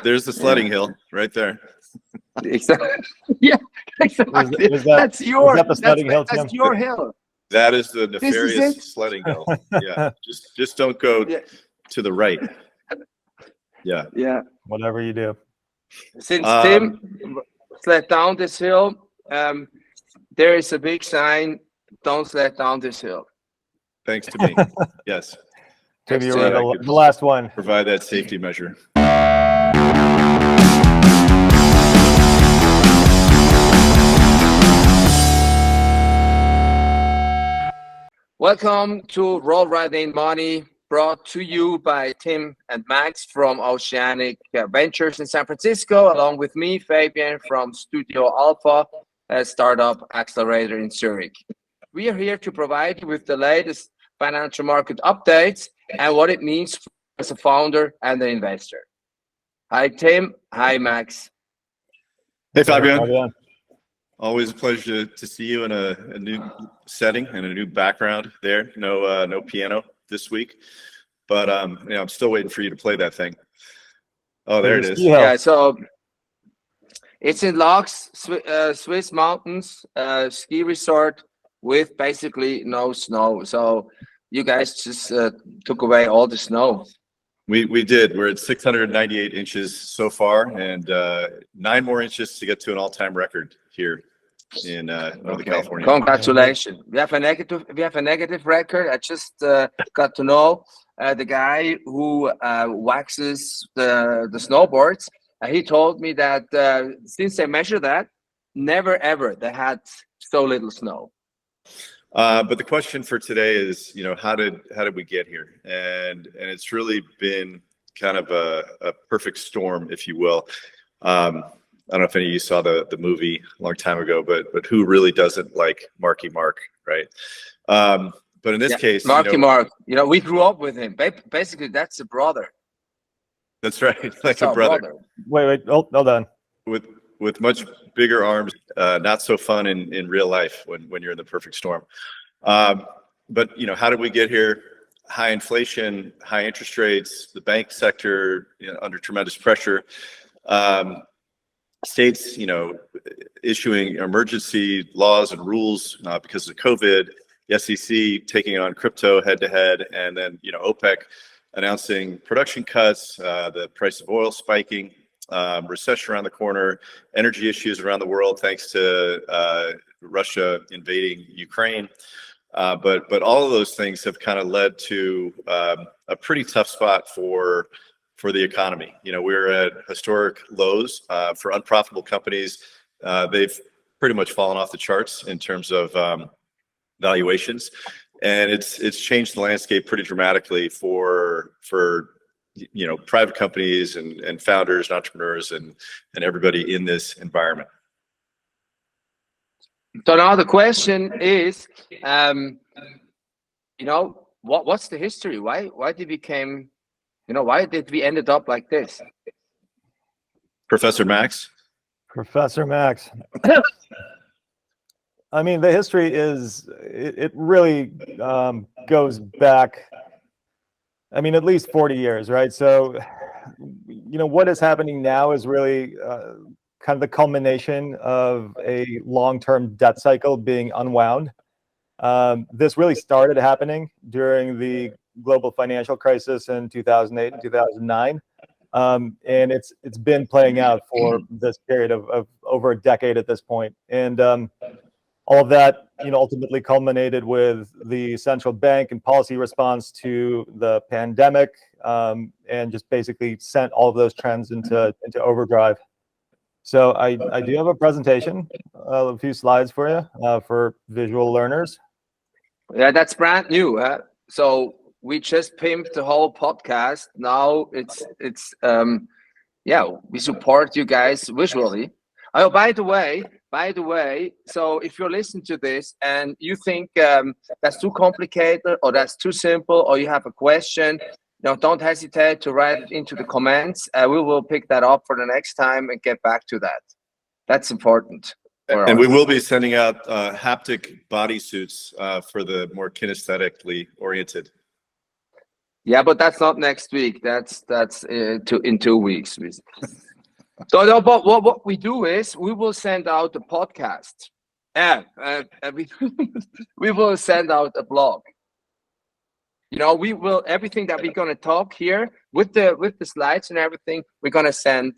There's the sledding hill right there. Exactly. Yeah, exactly. That's your hill. That is the nefarious sledding hill. Yeah, just don't go to the right. Yeah. Whatever you do. Since Tim slid down this hill, there is a big sign: "Don't sled down this hill." Thanks to me. Yes. Tim, you were the last one. Provide that safety measure. Welcome to Roll Riding Money, brought to you by Tim and Max from Oceanic Ventures in San Francisco, along with me, Fabian, from Studio Alpha, a startup accelerator in Zurich. We are here to provide you with the latest financial market updates and what it means as a founder and an investor. Hi, Tim. Hi, Max. Hey, Fabian. Always a pleasure to see you in a new setting and a new background there. No piano this week, but I'm still waiting for you to play that thing. Oh, there it is. Yeah, so it's in Laax, Swiss mountains, ski resort with basically no snow. So you guys just took away all the snow. We did. We're at 698 inches so far, and 9 more inches to get to an all-time record here in Northern California. Congratulations. We have a negative record. I just got to know the guy who waxes the snowboards. He told me that since they measure that, never ever they had so little snow. But the question for today is, how did we get here? And it's really been kind of a perfect storm, if you will. I don't know if any of you saw the movie a long time ago, but who really doesn't like Marky Mark, right? But in this case, Marky Mark, we grew up with him. Basically, that's a brother. That's right, like a brother. Wait, hold on. With much bigger arms, not so fun in real life when you're in the perfect storm. But how did we get here? High inflation, high interest rates, the bank sector under tremendous pressure. States, issuing emergency laws and rules because of COVID. The SEC taking on crypto head to head, and then OPEC announcing production cuts. The price of oil spiking. Recession around the corner, energy issues around the world thanks to Russia invading Ukraine. But all of those things have kind of led to a pretty tough spot for the economy. We're at historic lows for unprofitable companies. They've pretty much fallen off the charts in terms of valuations, and it's changed the landscape pretty dramatically for private companies and founders and entrepreneurs and everybody in this environment. So now the question is, what's the history? Why did we ended up like this? Professor Max. I mean, the history is, it really goes back, at least 40 years, right? So, what is happening now is really kind of the culmination of a long-term debt cycle being unwound. This really started happening during the global financial crisis in 2008 and 2009. And it's been playing out for this period of over a decade at this point. And all of that, ultimately culminated with the central bank and policy response to the pandemic, and just basically sent all of those trends into overdrive. So I do have a presentation, a few slides for you, for visual learners. Yeah, that's brand new. So we just pimped the whole podcast. Now it's we support you guys visually. Oh, by the way, so if you're listening to this and you think that's too complicated or that's too simple, or you have a question, don't hesitate to write it into the comments. We will pick that up for the next time and get back to that. That's important. And we will be sending out haptic bodysuits for the more kinesthetically oriented. Yeah, but that's not next week. That's in 2 weeks. So no, but what we do is we will send out a podcast. Yeah, we will send out a blog. You know, we will everything that we're gonna talk here with the slides and everything. We're gonna send.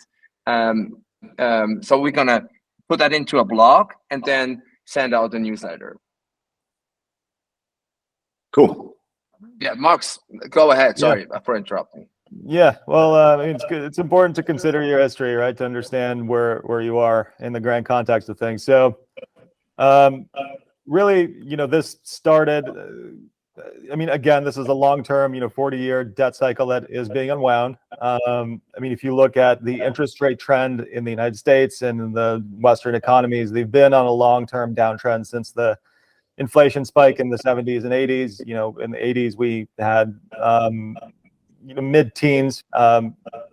So we're gonna put that into a blog and then send out a newsletter. Cool. Yeah, Max, go ahead. Sorry for interrupting. Yeah, well, I mean, it's good. It's important to consider your history, right, to understand where you are in the grand context of things. So, really, you know, this started. I mean, again, this is a long-term, 40-year debt cycle that is being unwound. I mean, if you look at the interest rate trend in the United States and in the Western economies, they've been on a long-term downtrend since the inflation spike in the 70s and 80s. You know, in the 80s, we had mid-teens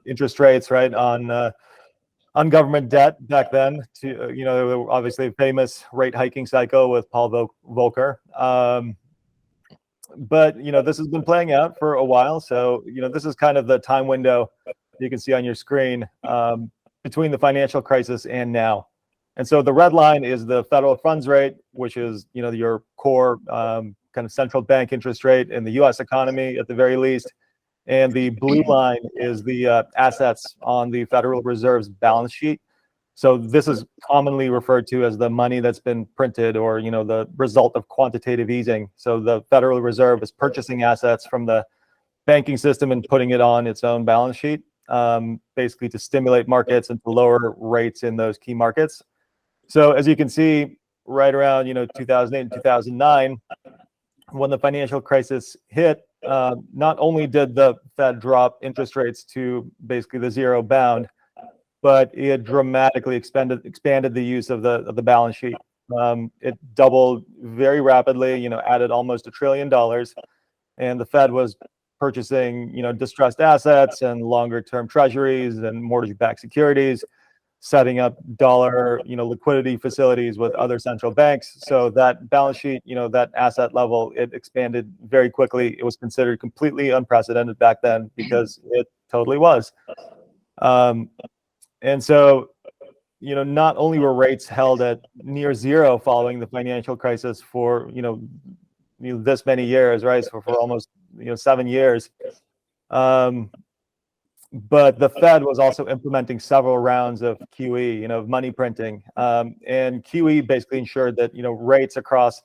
interest rates, right, on government debt back then. To obviously a famous rate hiking cycle with Paul Volcker. But this has been playing out for a while. So this is kind of the time window you can see on your screen between the financial crisis and now. And so the red line is the federal funds rate, which is your core kind of central bank interest rate in the U.S. economy at the very least. And the blue line is the assets on the Federal Reserve's balance sheet. So this is commonly referred to as the money that's been printed, or the result of quantitative easing. So the Federal Reserve is purchasing assets from the banking system and putting it on its own balance sheet, basically to stimulate markets and to lower rates in those key markets. So as you can see, right around 2008 and 2009, when the financial crisis hit, not only did the Fed drop interest rates to basically the zero bound, but it dramatically expanded the use of the balance sheet. It doubled very rapidly, added almost $1 trillion, and the Fed was purchasing, distressed assets and longer-term treasuries and mortgage-backed securities, setting up dollar, liquidity facilities with other central banks. So that balance sheet, that asset level, it expanded very quickly. It was considered completely unprecedented back then because it totally was. And so, not only were rates held at near zero following the financial crisis for, this many years, right? So for almost, 7 years. But the Fed was also implementing several rounds of QE, money printing. And QE basically ensured that, rates across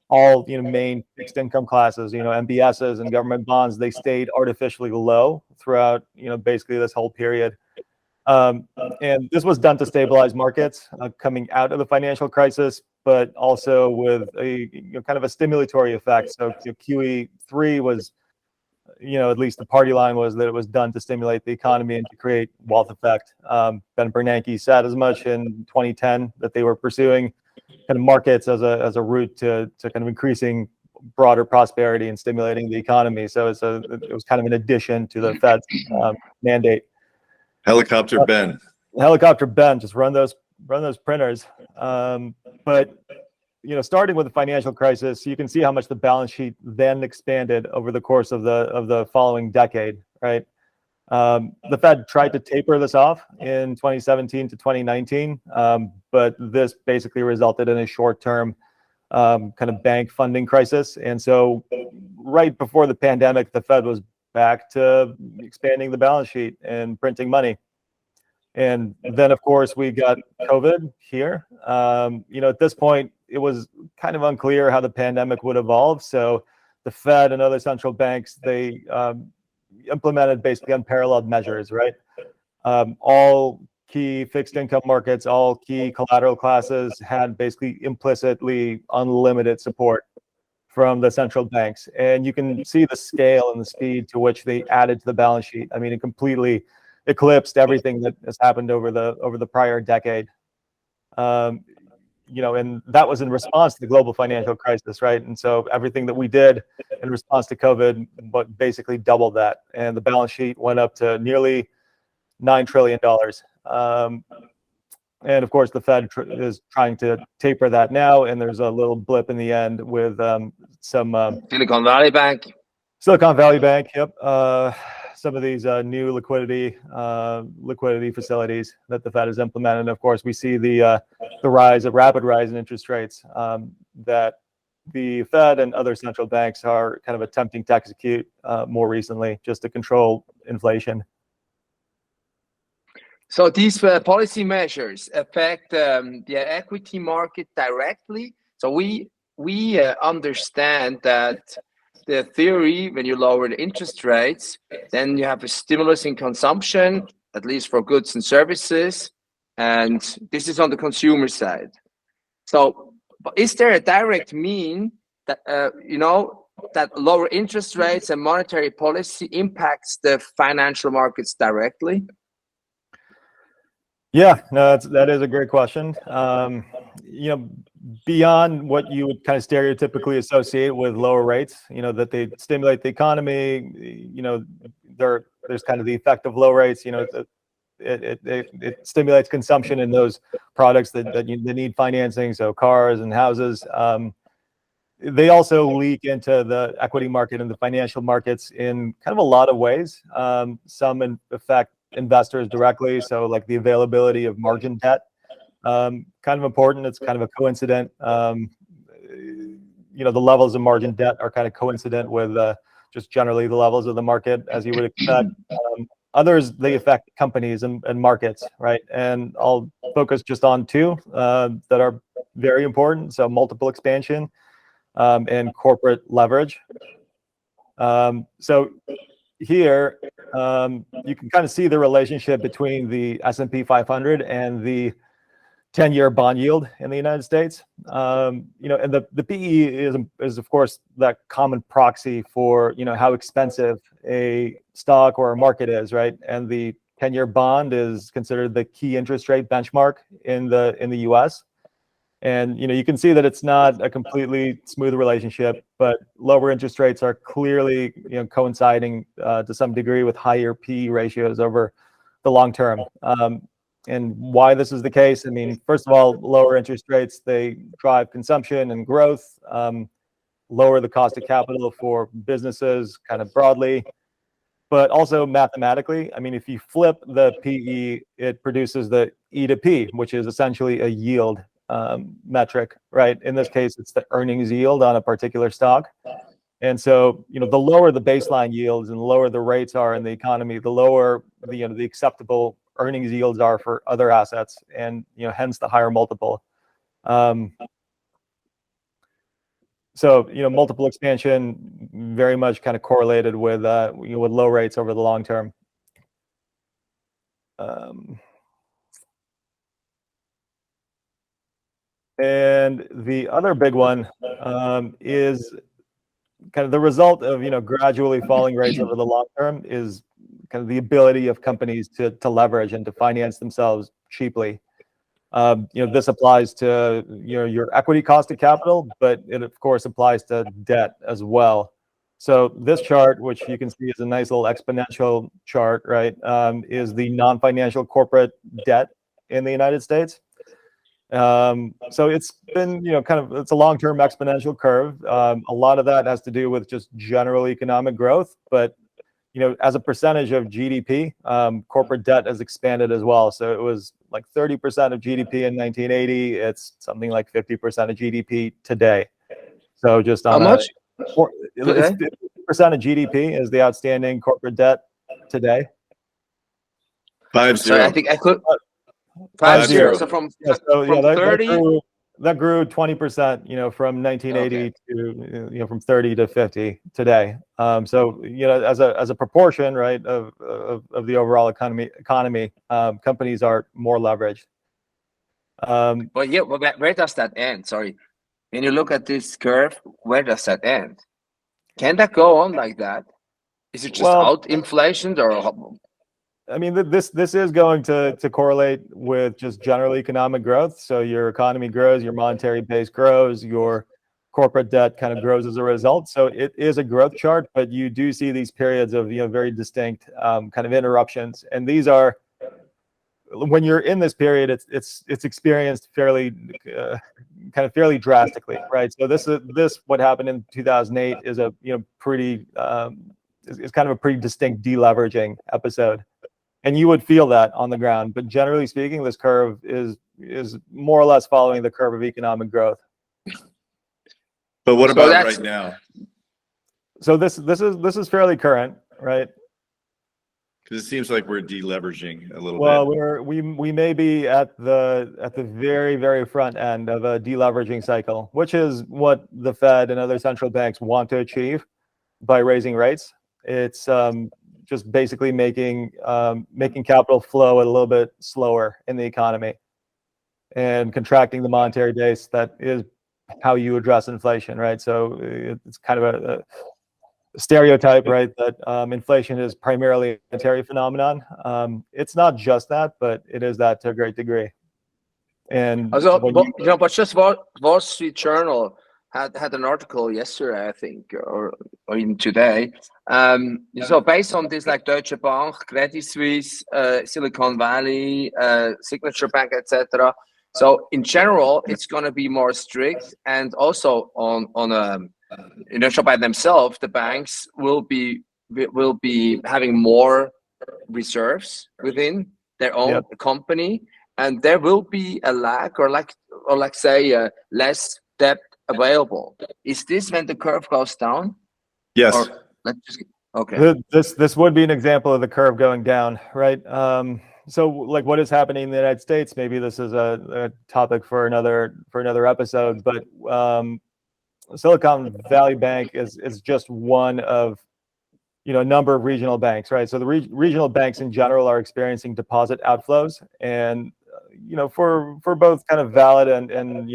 all, main fixed income classes, MBSs and government bonds, they stayed artificially low throughout, basically this whole period. And this was done to stabilize markets coming out of the financial crisis, but also with a kind of a stimulatory effect. So QE3 was, at least the party line was that it was done to stimulate the economy and to create wealth effect. Ben Bernanke said as much in 2010 that they were pursuing kind of markets as a route to kind of increasing broader prosperity and stimulating the economy. So it was kind of an addition to the Fed's mandate. Helicopter Ben. Helicopter Ben, just run those printers. But starting with the financial crisis, you can see how much the balance sheet then expanded over the course of the following decade, right? The Fed tried to taper this off in 2017 to 2019, but this basically resulted in a short-term kind of bank funding crisis. And so right before the pandemic, the Fed was back to expanding the balance sheet and printing money. And then, of course, we got COVID here. At this point, it was kind of unclear how the pandemic would evolve. So the Fed and other central banks, they implemented basically unparalleled measures, right? All key fixed income markets, all key collateral classes had basically implicitly unlimited support from the central banks. And you can see the scale and the speed to which they added to the balance sheet. I mean, it completely eclipsed everything that has happened over the prior decade. And that was in response to the global financial crisis, right? And so everything that we did in response to COVID, but basically doubled that. And the balance sheet went up to nearly $9 trillion. And of course, the Fed is trying to taper that now. And there's a little blip in the end with some Silicon Valley Bank. Silicon Valley Bank, yep. Some of these new liquidity facilities that the Fed has implemented. And of course, we see the rapid rise in interest rates that the Fed and other central banks are kind of attempting to execute more recently, just to control inflation. So these policy measures affect the equity market directly. So we understand that the theory, when you lower the interest rates, then you have a stimulus in consumption, at least for goods and services, and this is on the consumer side. So, but is there a direct mean that that lower interest rates and monetary policy impacts the financial markets directly? Yeah, no, that is a great question. Beyond what you would kind of stereotypically associate with lower rates, that they stimulate the economy, there's kind of the effect of low rates, it stimulates consumption in those products that need financing, so cars and houses. They also leak into the equity market and the financial markets in kind of a lot of ways. Some affect investors directly, so like the availability of margin debt, kind of important. It's kind of a coincident. The levels of margin debt are kind of coincident with just generally the levels of the market, as you would expect. Others, they affect companies and markets, right? And I'll focus just on two that are very important. So multiple expansion and corporate leverage. So here, you can kind of see the relationship between the S&P 500 and the 10-year bond yield in the United States. And the PE is of course that common proxy for how expensive a stock or a market is, right? And the 10-year bond is considered the key interest rate benchmark in the US. And you can see that it's not a completely smooth relationship, but lower interest rates are clearly coinciding to some degree with higher PE ratios over the long term. And why this is the case, I mean, first of all, lower interest rates, they drive consumption and growth, lower the cost of capital for businesses kind of broadly, but also mathematically. I mean, if you flip the PE, it produces the E to P, which is essentially a yield metric, right? In this case, it's the earnings yield on a particular stock. And so, the lower the baseline yields and the lower the rates are in the economy, the lower the acceptable earnings yields are for other assets, and hence the higher multiple. So multiple expansion very much kind of correlated with low rates over the long term. And the other big one is kind of the result of gradually falling rates over the long term is kind of the ability of companies to leverage and to finance themselves cheaply. This applies to your equity cost of capital, but it of course applies to debt as well. So this chart, which you can see is a nice little exponential chart, right, is the non-financial corporate debt in the United States. So it's been, it's a long-term exponential curve. A lot of that has to do with just general economic growth, but as a percentage of GDP, corporate debt has expanded as well. So it was like 30% of GDP in 1980. It's something like 50% of GDP today. So just on how much? 50% of GDP is the outstanding corporate debt today. 50. Sorry, I think I could. 50. So from 30. That grew 20%, from 1980 to from 30 to 50 today. So as a proportion, right, of the overall economy, companies are more leveraged. But yeah, where does that end? Sorry, when you look at this curve, where does that end? Can that go on like that? Is it just out inflation or? I mean, this is going to correlate with just general economic growth. So your economy grows, your monetary base grows, your corporate debt kind of grows as a result. So it is a growth chart, but you do see these periods of very distinct kind of interruptions, and these are when you're in this period, it's experienced fairly kind of fairly drastically, right? So this what happened in 2008 is a pretty is kind of a pretty distinct deleveraging episode, and you would feel that on the ground. But generally speaking, this curve is more or less following the curve of economic growth. But what about right now? So this is fairly current, right? Because it seems like we're deleveraging a little Well, bit. we may be at the very, very front end of a deleveraging cycle, which is what the Fed and other central banks want to achieve by raising rates. It's just basically making capital flow a little bit slower in the economy and contracting the monetary base. That is how you address inflation, right? So it's kind of a stereotype, right, that inflation is primarily a monetary phenomenon. It's not just that, but it is that to a great degree. And also, but just Wall Street Journal had an article yesterday, I think, or even today. So based on this, like Deutsche Bank, Credit Suisse, Silicon Valley, Signature Bank, etc. So in general, it's going to be more strict, and also on so by themselves, the banks will be having more reserves within their own company, and there will be a lack or say less debt available. Is this when the curve goes down? Yes. Or let's just okay. This would be an example of the curve going down, right? So like what is happening in the United States, maybe this is a topic for another episode, but Silicon Valley Bank is just one of a number of regional banks, right? So the regional banks in general are experiencing deposit outflows, and for both kind of valid and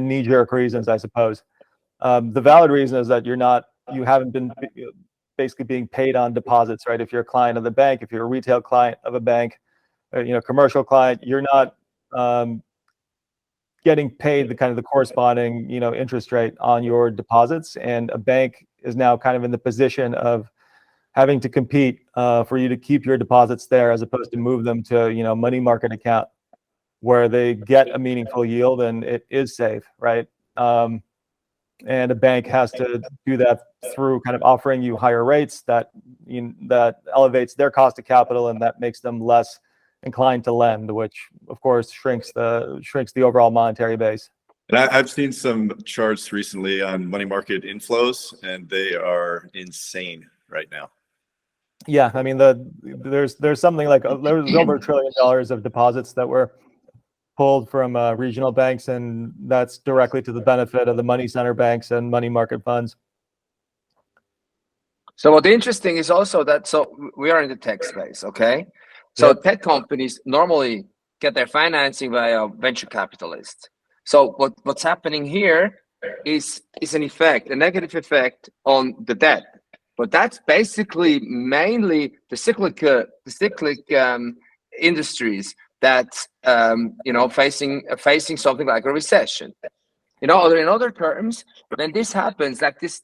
knee-jerk reasons, I suppose. The valid reason is that you haven't been basically being paid on deposits, right? If you're a client of the bank, if you're a retail client of a bank, commercial client, you're not getting paid the corresponding interest rate on your deposits, and a bank is now kind of in the position of having to compete for you to keep your deposits there, as opposed to move them to money market account where they get a meaningful yield and it is safe, right? And a bank has to do that through kind of offering you higher rates that elevates their cost of capital, and that makes them less inclined to lend, which of course shrinks the overall monetary base. And I've seen some charts recently on money market inflows, and they are insane right now. Yeah, I mean there's something like there's over $1 trillion of deposits that were pulled from regional banks, and that's directly to the benefit of the money center banks and money market funds. So what's interesting is also that we are in the tech space, okay? So tech companies normally get their financing via venture capitalists. So what's happening here is an effect, a negative effect on the debt. But that's basically mainly the cyclic industries that facing something like a recession. In other terms, when this happens, like this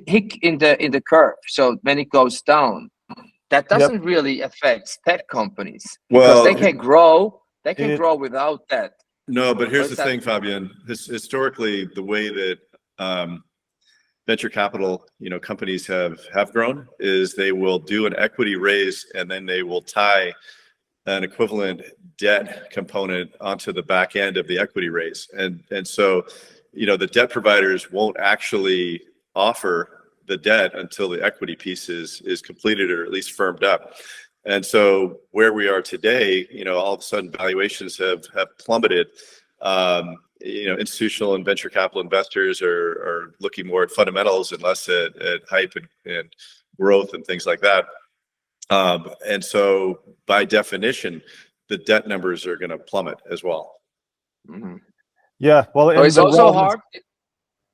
hick in the curve, so when it goes down, that doesn't really affect tech companies because they can grow. They can grow without that. No, but here's the thing, Fabian. Historically, the way that venture capital, companies have grown is they will do an equity raise, and then they will tie an equivalent debt component onto the back end of the equity raise. And so, the debt providers won't actually offer the debt until the equity piece is completed or at least firmed up. And so where we are today, all of a sudden valuations have plummeted. Institutional and venture capital investors are looking more at fundamentals and less at hype and growth and things like that. And so by definition, the debt numbers are going to plummet as well. Mm-hmm. Yeah, well, so it's also hard.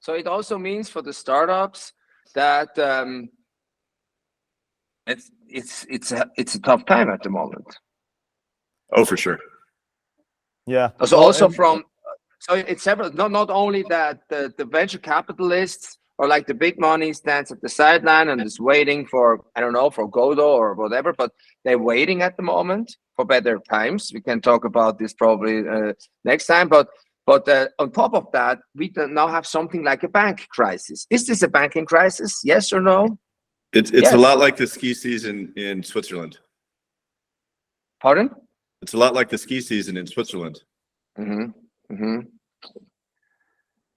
So it also means for the startups that it's a tough time at the moment. Oh, for sure. Yeah. So it's several. Not only that the venture capitalists or like the big money stands at the sideline and is waiting for, I don't know, for Godot or whatever, but they're waiting at the moment for better times. We can talk about this probably next time, but on top of that, we now have something like a bank crisis. Is this a banking crisis? Yes or no? It's Yes. a lot like the ski season in Switzerland. Pardon? It's a lot like the ski season in Switzerland. Mm-hmm. Mm-hmm.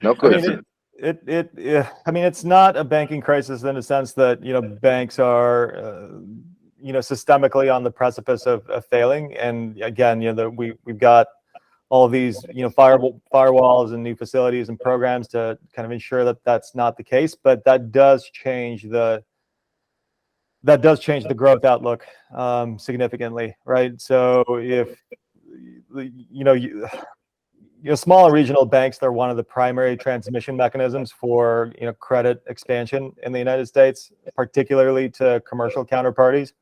No good. I mean, it's not a banking crisis in the sense that, you know, banks are, you know, systemically on the precipice of failing. And again, you know, we've got all of these, you know, firewalls and new facilities and programs to kind of ensure that that's not the case. But that does change the growth outlook significantly, right? So if smaller regional banks, they're one of the primary transmission mechanisms for, you know, credit expansion in the United States, particularly to commercial counterparties.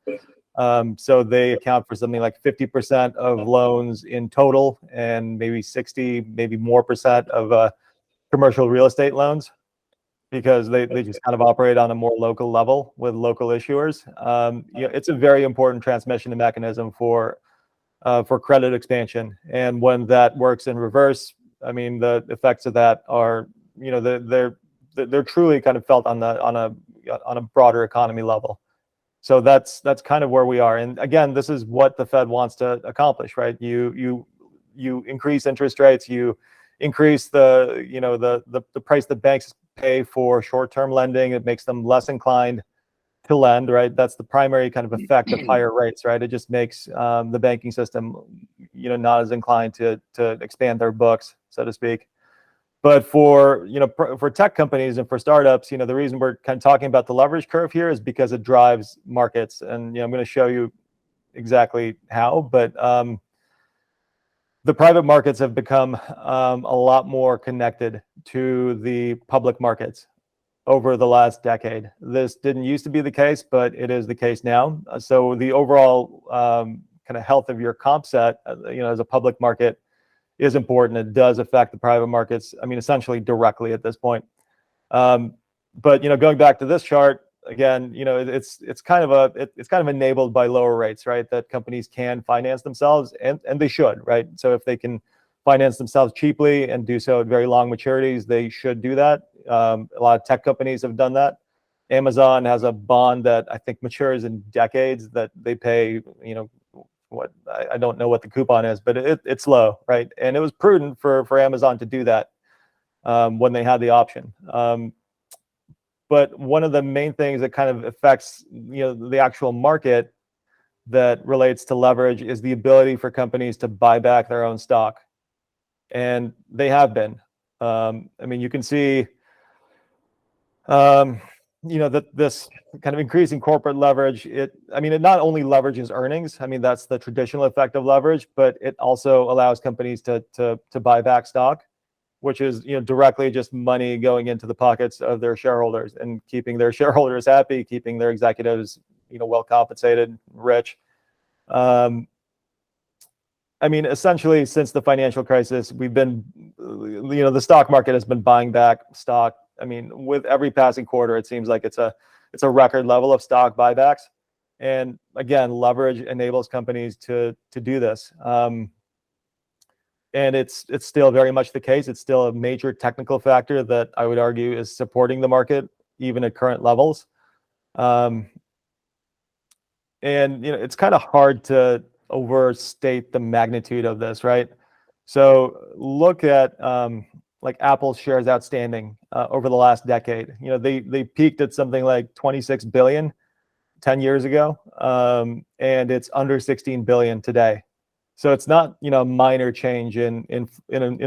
So they account for something like 50% of loans in total, and maybe 60, maybe more percent of commercial real estate loans, because they just kind of operate on a more local level with local issuers. You know, it's a very important transmission mechanism for credit expansion. And when that works in reverse, I mean, the effects of that are, you know, they're truly kind of felt on a broader economy level. So that's kind of where we are. And again, this is what the Fed wants to accomplish, right? You increase interest rates, you increase the price that banks pay for short-term lending. It makes them less inclined to lend, right? That's the primary kind of effect of higher rates, right? It just makes the banking system, you know, not as inclined to expand their books, so to speak. But for, you know, for tech companies and for startups, you know, the reason we're kind of talking about the leverage curve here is because it drives markets. And, you know, I'm going to show you exactly how, but the private markets have become a lot more connected to the public markets over the last decade. This didn't used to be the case, but it is the case now. So the overall kind of health of your comp set, you know, as a public market is important. It does affect the private markets, I mean, essentially directly at this point. But, you know, going back to this chart, again, you know, it's kind of enabled by lower rates, right? That companies can finance themselves, and they should, right? So if they can finance themselves cheaply and do so at very long maturities, they should do that. A lot of tech companies have done that. Amazon has a bond that I think matures in decades that they pay, you know, what I don't know what the coupon is, but it's low, right? And it was prudent for Amazon to do that when they had the option. But one of the main things that kind of affects, you know, the actual market that relates to leverage is the ability for companies to buy back their own stock, and they have been. I mean, you can see, you know, that this kind of increasing corporate leverage, it not only leverages earnings. I mean, that's the traditional effect of leverage, but it also allows companies to buy back stock, which is, you know, directly just money going into the pockets of their shareholders and keeping their shareholders happy, keeping their executives, you know, well compensated, rich. I mean, essentially, since the financial crisis, we've been, you know, the stock market has been buying back stock. I mean, with every passing quarter, it seems like it's a record level of stock buybacks. And again, leverage enables companies to do this. And it's still very much the case. It's still a major technical factor that I would argue is supporting the market, even at current levels. And, you know, it's kind of hard to overstate the magnitude of this, right? So look at like Apple's shares outstanding over the last decade. You know, they peaked at something like 26 billion 10 years ago, and it's under 16 billion today. So it's not, you know, minor change in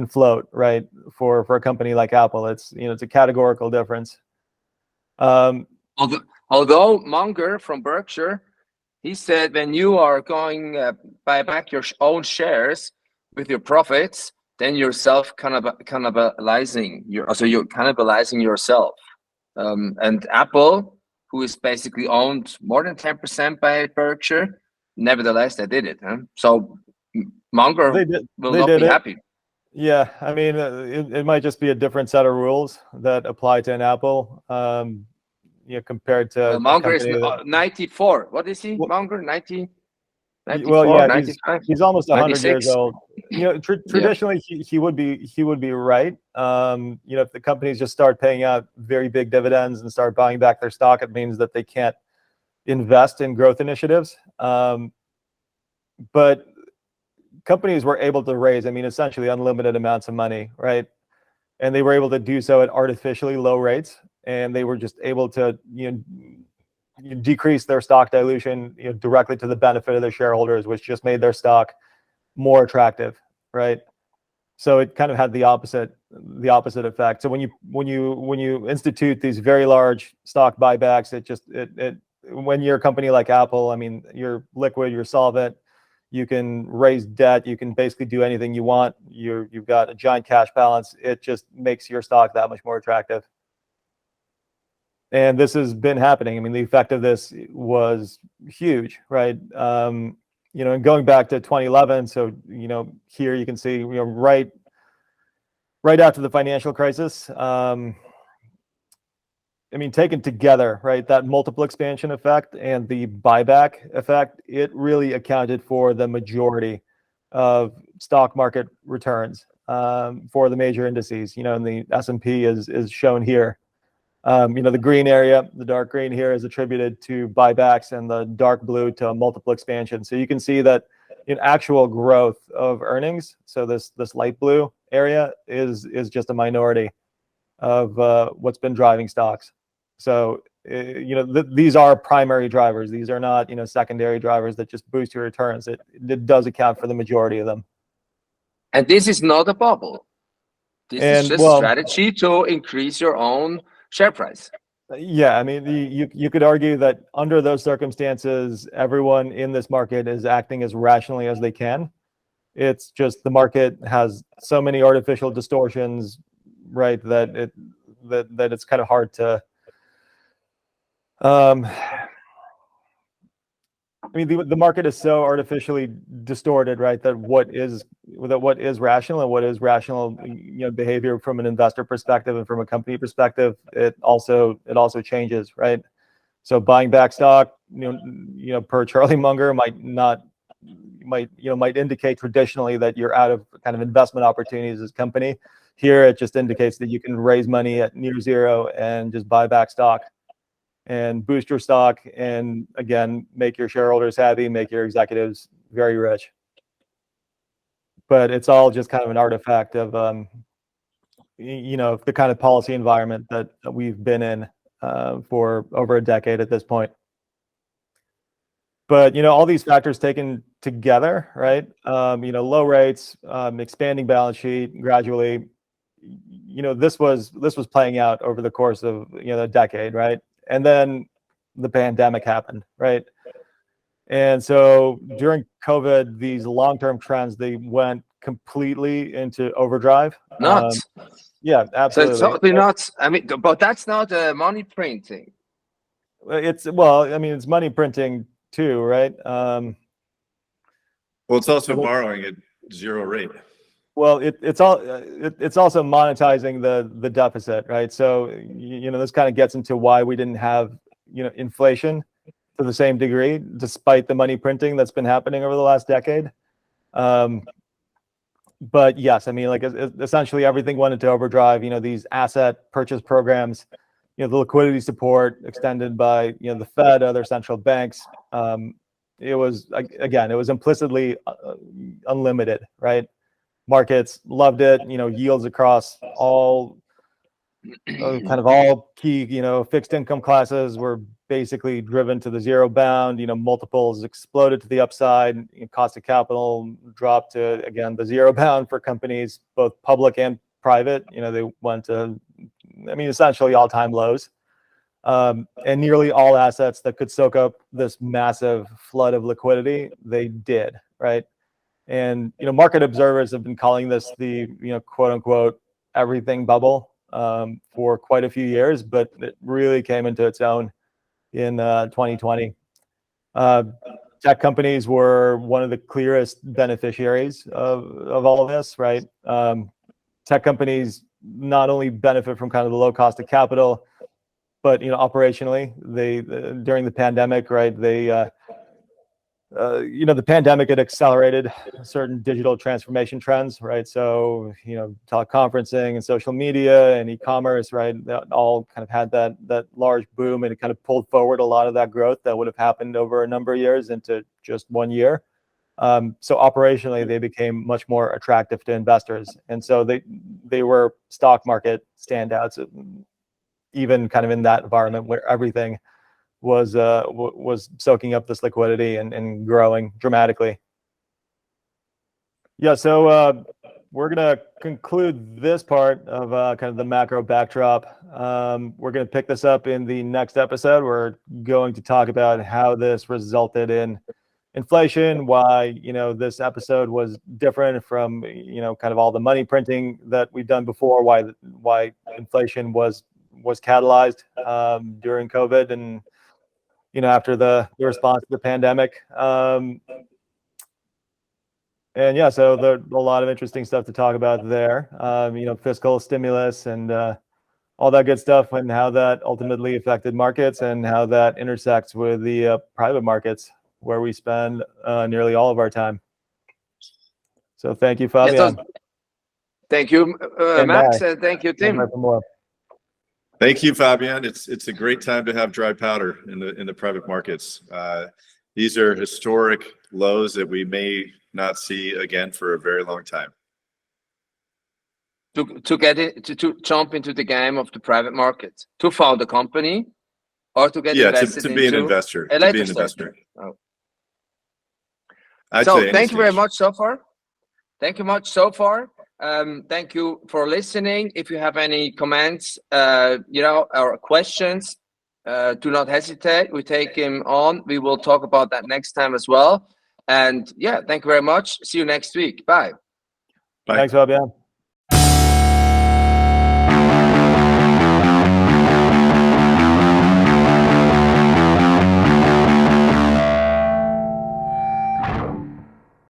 float, right? For a company like Apple, it's, you know, it's a categorical difference. Although Munger from Berkshire, he said when you are going buy back your own shares with your profits, then you're cannibalizing yourself. And Apple, who is basically owned more than 10% by Berkshire, nevertheless they did it. Huh? So Munger will not be happy. Yeah, I mean, it might just be a different set of rules that apply to an Apple, compared to a Munger is company that. 94. What is he? Well, Munger, 90, well, 94, yeah, 95, he's almost 100 years 96? old. Yeah. Traditionally, he would be right. If the companies just start paying out very big dividends and start buying back their stock, it means that they can't invest in growth initiatives. But companies were able to raise, I mean, essentially unlimited amounts of money, right? And they were able to do so at artificially low rates, and they were just able to decrease their stock dilution directly to the benefit of their shareholders, which just made their stock more attractive, right? So it kind of had the opposite effect. So when you institute these very large stock buybacks, it when you're a company like Apple, I mean, you're liquid, you're solvent, you can raise debt, you can basically do anything you want. You've got a giant cash balance. It just makes your stock that much more attractive. And this has been happening. I mean, the effect of this was huge, right? And going back to 2011, so here you can see, right after the financial crisis. I mean, taken together, right, that multiple expansion effect and the buyback effect, it really accounted for the majority of stock market returns for the major indices. And the S&P is shown here. The green area, the dark green here, is attributed to buybacks, and the dark blue to multiple expansion. So you can see that in actual growth of earnings, so this light blue area is just a minority of what's been driving stocks. So these are primary drivers. These are not secondary drivers that just boost your returns. It does account for the majority of them. And this is not a bubble. This is just strategy to increase your own share price. Yeah, I mean, you could argue that under those circumstances, everyone in this market is acting as rationally as they can. It's just the market has so many artificial distortions, right, that it's kind of hard to. I mean, the market is so artificially distorted, right, that what is rational and what is rational, behavior from an investor perspective and from a company perspective, it also changes, right? So buying back stock, per Charlie Munger might indicate traditionally that you're out of kind of investment opportunities as a company. Here, it just indicates that you can raise money at near zero and just buy back stock and boost your stock, and again, make your shareholders happy, make your executives very rich. But it's all just kind of an artifact of the kind of policy environment that we've been in for over a decade at this point. But all these factors taken together, right? Low rates, expanding balance sheet gradually. This was playing out over the course of a decade, right? And then the pandemic happened, right? And so during COVID, these long-term trends, they went completely into overdrive. Nuts. Yeah, absolutely. So it's totally nuts. I mean, but that's not money printing. It's money printing too, right? Well, it's also borrowing at zero rate. Well, it's also monetizing the deficit, right? So this kind of gets into why we didn't have inflation to the same degree, despite the money printing that's been happening over the last decade. But yes, I mean, like essentially everything went into overdrive. These asset purchase programs, the liquidity support extended by the Fed, other central banks. It was implicitly unlimited, right? Markets loved it. Yields across all kind of all key fixed income classes were basically driven to the zero bound. Multiples exploded to the upside. Cost of capital dropped to, again, the zero bound for companies, both public and private. They went to, essentially all-time lows. And nearly all assets that could soak up this massive flood of liquidity, they did, right? And market observers have been calling this the quote unquote everything bubble for quite a few years, but it really came into its own in 2020. tech companies were one of the clearest beneficiaries of all of this, right? Tech companies not only benefit from kind of the low cost of capital, but operationally, they during the pandemic, right? They the pandemic had accelerated certain digital transformation trends, right? So, teleconferencing and social media and e-commerce, right? That all kind of had that large boom, and it kind of pulled forward a lot of that growth that would have happened over a number of years into just 1 year. So operationally, they became much more attractive to investors, and so they were stock market standouts, even kind of in that environment where everything was soaking up this liquidity and growing dramatically. Yeah, so we're gonna conclude this part of kind of the macro backdrop. We're gonna pick this up in the next episode. We're going to talk about how this resulted in inflation, why this episode was different from kind of all the money printing that we've done before, why inflation was catalyzed during COVID and after the response to the pandemic. And yeah, so there's a lot of interesting stuff to talk about there. Fiscal stimulus and all that good stuff, and how that ultimately affected markets and how that intersects with the private markets, where we spend nearly all of our time. So thank you, Fabian. Yes, thank you, Max, and thank you, Tim. Thank you, Fabian. It's a great time to have dry powder in the private markets. These are historic lows that we may not see again for a very long time. To get it, to jump into the game of the private markets, to found a company, or to get invested to be an investor. To be an investor. Oh. So thank you very much so far. Thank you much so far. Thank you for listening. If you have any comments, or questions, do not hesitate. We take him on. We will talk about that next time as well. And yeah, thank you very much. See you next week. Bye. Thanks, Fabian.